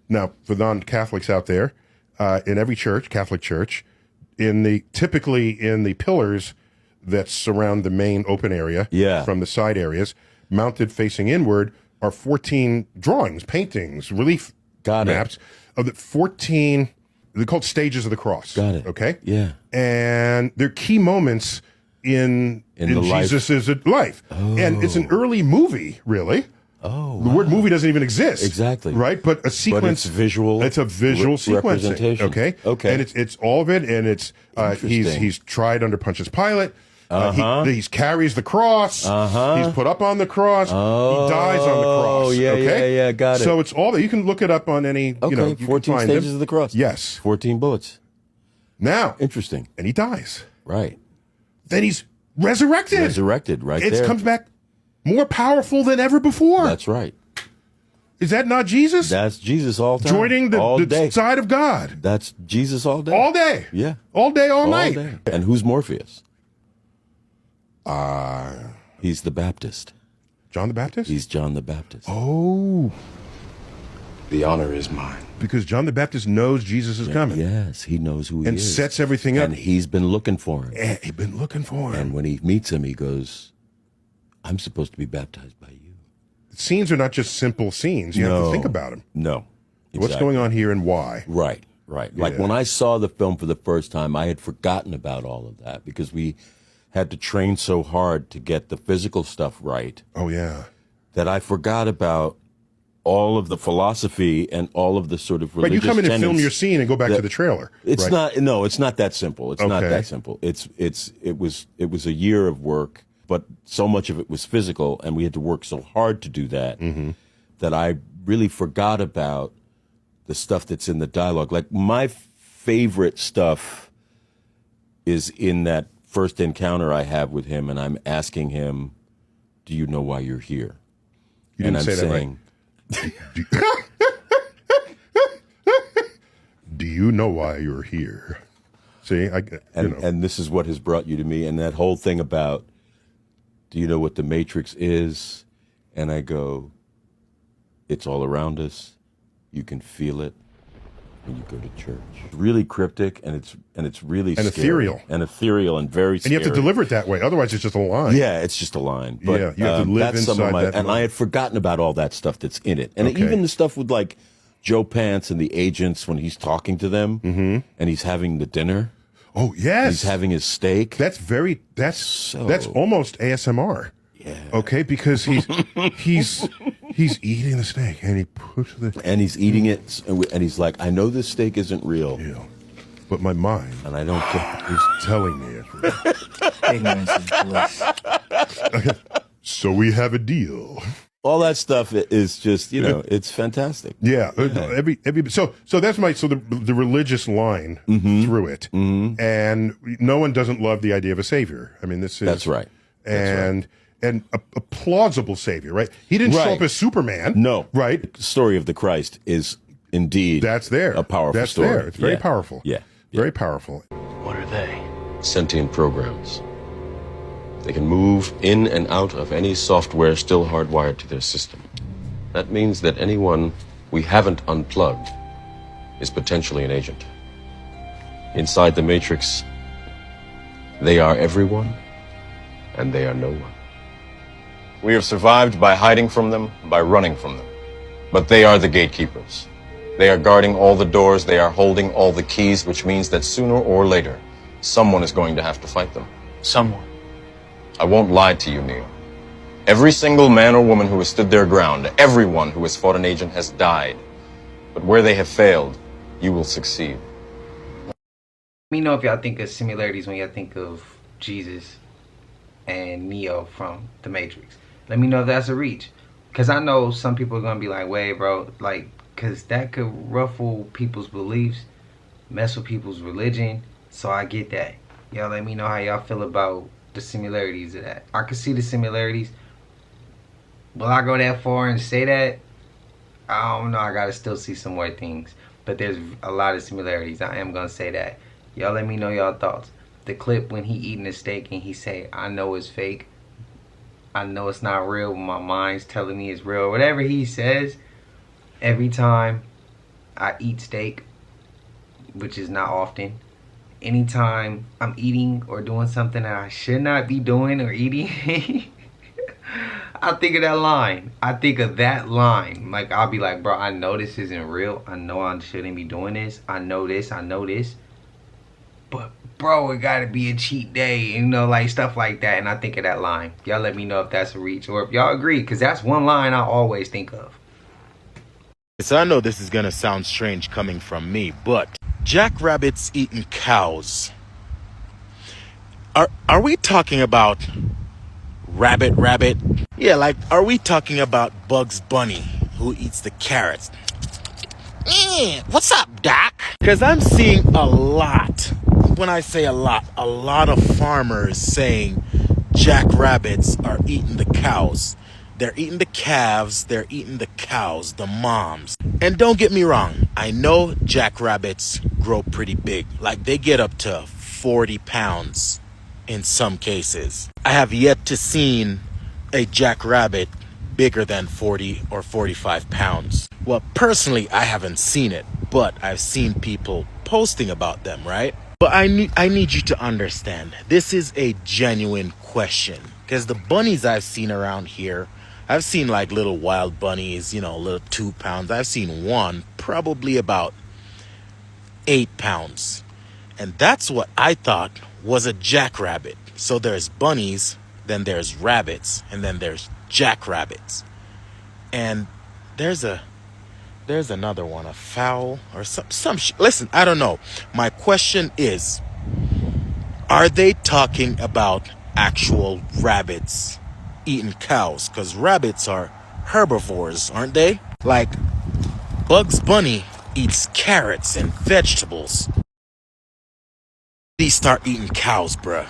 Now, for non-Catholics out there, in every church, Catholic church, typically in the pillars that surround the main open area from the side areas, mounted facing inward, are 14 drawings, paintings, relief maps of the 14. They're called stages of the cross. Got it. Okay. Yeah. And they're key moments in the life. Jesus' life. And it's an early movie, really. Oh, the word movie doesn't even exist. Exactly. Right? But a sequence. But it's visual. It's a visual sequencing. Representation. Okay. Okay. And it's all of it. And it's he's tried under Pontius Pilate. He carries the cross. He's put up on the cross. He dies on the cross. Oh, yeah, okay? yeah, got it. So it's all that. You can look it up on any. Okay, You 14 can find stages them. of the cross. Yes. 14 bullets. Now. Interesting. And he dies. Right. Then he's resurrected. Resurrected, right It there. comes back more powerful than ever before. That's right. Is that not Jesus? That's Jesus all time. Joining the side of God. That's Jesus all day. All day. Yeah. All day, all night. Day. And who's Morpheus? He's the Baptist. John the Baptist? He's John the Baptist. Oh. The honor is mine. Because John the Baptist knows Jesus is coming. Yes, he knows who he and is. And sets everything up. And he's been looking for him. Yeah, he's been looking for him. And when he meets him, he goes, I'm supposed to be baptized by you. scenes are not just simple scenes. You have to think about them. No. What's going on here and why? Right. Like when I saw the film for the first time, I had forgotten about all of that because we had to train so hard to get the physical stuff right. Oh, yeah. That I forgot about all of the philosophy and all of the sort of religious But you come in and film tenets your scene and go back to the trailer. It's right? not. No, it's not that simple. It's not that simple. It was a year of work, but so much of it was physical, and we had to work so hard to do that that I really forgot about the stuff that's in the dialogue. Like my favorite stuff is in that first encounter I have with him, and I'm asking him, "Do you know why you're here?" You didn't say that right. Do you know why you're here? See, and this is what has brought you to me. And that whole thing about, do you know what the Matrix is? And I go, it's all around us. You can feel it when you go to church. It's really cryptic, and it's really and scary. ethereal And very scary. And you have to deliver it that way. Otherwise, it's just a line. Yeah, it's just a line. But, yeah, you have to live that's inside that and line. I had forgotten about all that stuff that's in it. And even the stuff with like Joe Pants and the agents when he's talking to them and he's having the dinner. Oh, yes. He's having his steak. That's almost ASMR. Yeah. Okay, because he's eating the steak and he puts he's eating it and he's like, I know this steak isn't real. Yeah. But my mind and I don't care. He's telling me it's real. Ignorance is bliss. Okay. So we have a deal. All that stuff is just, it's fantastic. Yeah. So that's the religious line through it. And no one doesn't love the idea of a savior. I mean, that's right. And a plausible savior, right? He didn't show up as Superman. No. Right? The story of the Christ is indeed a powerful story. There. It's very powerful. Yeah. Very powerful. What are they? Sentient programs. They can move in and out of any software still hardwired to their system. That means that anyone we haven't unplugged is potentially an agent. Inside the Matrix, they are everyone, and they are no one. We have survived by hiding from them, by running from them. But they are the gatekeepers. They are guarding all the doors, they are holding all the keys, which means that sooner or later, someone is going to have to fight them. Someone. I won't lie to you, Neo. Every single man or woman who has stood their ground, everyone who has fought an agent has died. But where they have failed, you will succeed. Let me know if y'all think of similarities when y'all think of Jesus and Neo from The Matrix. Let me know if that's a reach. Because I know some people are going to be like, wait, bro, like, because that could ruffle people's beliefs, mess with people's religion. So I get that. Y'all let me know how y'all feel about the similarities of that. I can see the similarities. Will I go that far and say that? I don't know. I gotta still see some more things. But there's a lot of similarities. I am gonna say that. Y'all let me know y'all thoughts. The clip when he eating the steak and he say, I know it's fake. I know it's not real, but my mind's telling me it's real. Whatever he says, every time I eat steak, which is not often, anytime I'm eating or doing something that I should not be doing or eating, I think of that line. I think of that line. Like, I'll be like, bro, I know this isn't real. I know I shouldn't be doing this. I know this. I know this. But, bro, it gotta be a cheat day. You know, like, stuff like that. And I think of that line. Y'all let me know if that's a reach or if y'all agree. Because that's one line I always think of. So I know this is going to sound strange coming from me, but jackrabbits eating cows. Are we talking about rabbit? Yeah, like, are we talking about Bugs Bunny who eats the carrots? What's up, Doc? Because I'm seeing a lot, when I say a lot of farmers saying jackrabbits are eating the cows. They're eating the calves, they're eating the cows, the moms. And don't get me wrong, I know jackrabbits grow pretty big. Like, they get up to 40 pounds in some cases. I have yet to seen a jackrabbit bigger than 40 or 45 pounds. Well, personally, I haven't seen it, but I've seen people posting about them, right? But I need you to understand, this is a genuine question. Because the bunnies I've seen around here I've seen like little wild bunnies, you know, little 2 pounds. I've seen one probably about 8 pounds. And that's what I thought was a jackrabbit. So there's bunnies, then there's rabbits, and then there's jackrabbits. And there's another one, a fowl or some listen, I don't know. My question is, are they talking about actual rabbits eating cows? Because rabbits are herbivores, aren't they? Like Bugs Bunny eats carrots and vegetables. They start eating cows, bruh.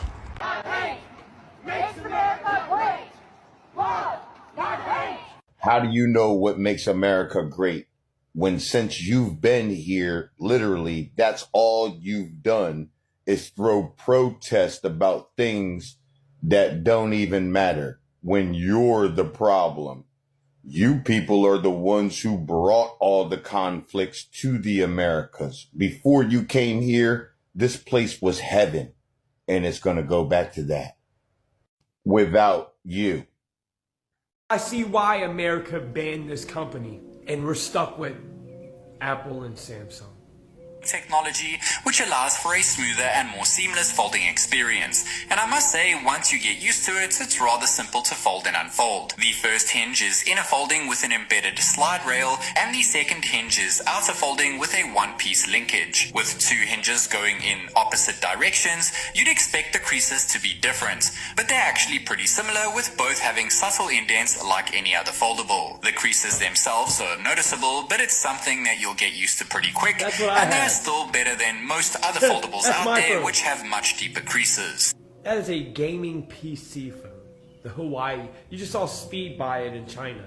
How do you know what makes America great when, since you've been here, literally, that's all you've done is throw protest about things that don't even matter when you're the problem? You people are the ones who brought all the conflicts to the Americas. Before you came here, this place was heaven, and it's going to go back to that without you. I see why America banned this company, and we're stuck with Apple and Samsung. Technology which allows for a smoother and more seamless folding experience, and I must say, once you get used to it, it's rather simple to fold and unfold. The first hinge is inner folding with an embedded slide rail, and the second hinge is outer folding with a one-piece linkage. With two hinges going in opposite directions, you'd expect the creases to be different, but they're actually pretty similar, with both having subtle indents like any other foldable. The creases themselves are noticeable, but it's something that you'll get used to pretty quick, and they're still better than most other foldables out there, phone, which have much deeper creases. That is a gaming PC phone. The Hawaii. You just saw Speed buy it in China.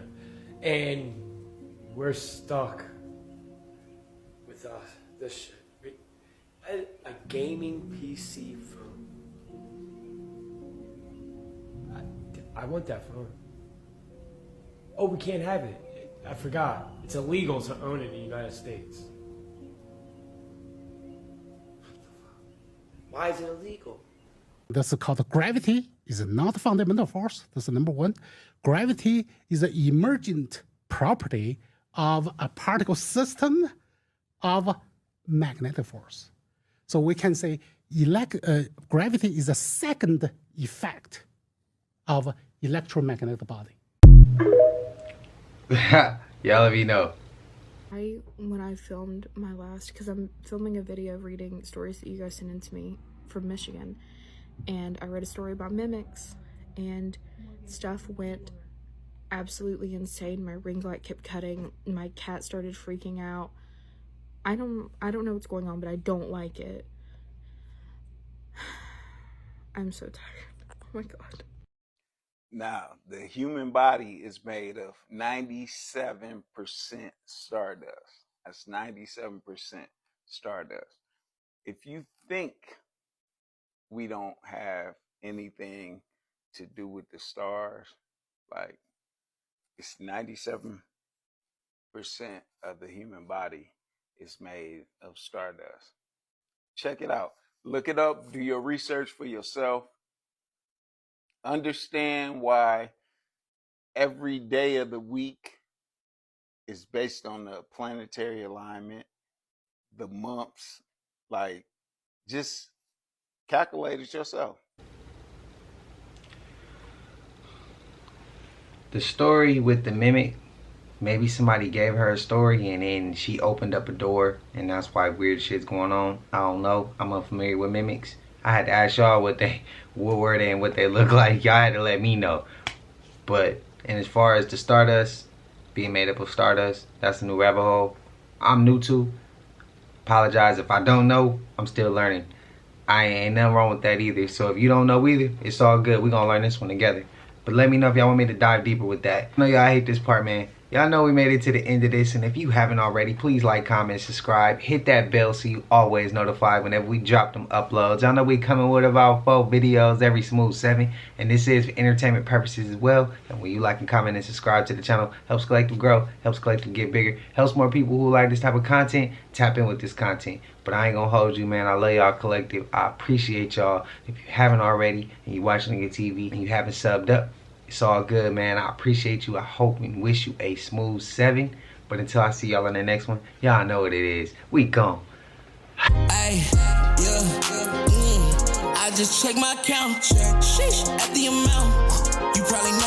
And we're stuck with this shit. A gaming PC phone. I want that phone. Oh, we can't have it. I forgot. It's illegal to own it in the United States. Why is it illegal? That's called gravity. Is not a fundamental force. That's number one. Gravity is an emergent property of a particle system of magnetic force. So we can say gravity is a second effect of electromagnetic body. Y'all let me know. When I filmed my last, because I'm filming a video of reading stories that you guys sent in to me from Michigan, and I read a story about mimics, and stuff went absolutely insane. My ring light kept cutting, my cat started freaking out. I don't know what's going on, but I don't like it. I'm so tired. Oh my god. Now, the human body is made of 97% stardust. That's 97% stardust. If you think we don't have anything to do with the stars, like, it's 97% of the human body is made of stardust. Check it out. Look it up. Do your research for yourself. Understand why every day of the week is based on the planetary alignment, the months. Like, just calculate it yourself. The story with the mimic, maybe somebody gave her a story and then she opened up a door and that's why weird shit's going on. I don't know. I'm unfamiliar with mimics. I had to ask y'all what were they and what they look like. Y'all had to let me know. But, and as far as the stardust, being made up of stardust, that's a new rabbit hole I'm new to. Apologize if I don't know. I'm still learning. I ain't nothing wrong with that either. So if you don't know either, it's all good. We're gonna learn this one together. But let me know if y'all want me to dive deeper with that. I know y'all hate this part, man. Y'all know we made it to the end of this, and if you haven't already, please like, comment, subscribe, hit that bell so you always notified whenever we drop them uploads. Y'all know we coming with about 4 videos every smooth 7, and this is for entertainment purposes as well. And when you like and comment and subscribe to the channel, helps Collective grow, helps Collective get bigger, helps more people who like this type of content tap in with this content. But I ain't gonna hold you, man. I love y'all, Collective. I appreciate y'all. If you haven't already and you watching on your TV and you haven't subbed up, It's all good, man. I appreciate you. I hope and wish you a smooth 7. But until I see y'all in the next one, y'all know what it is. We gone. Ay, yeah, I just check my account. Sheesh, at the amount. You probably know.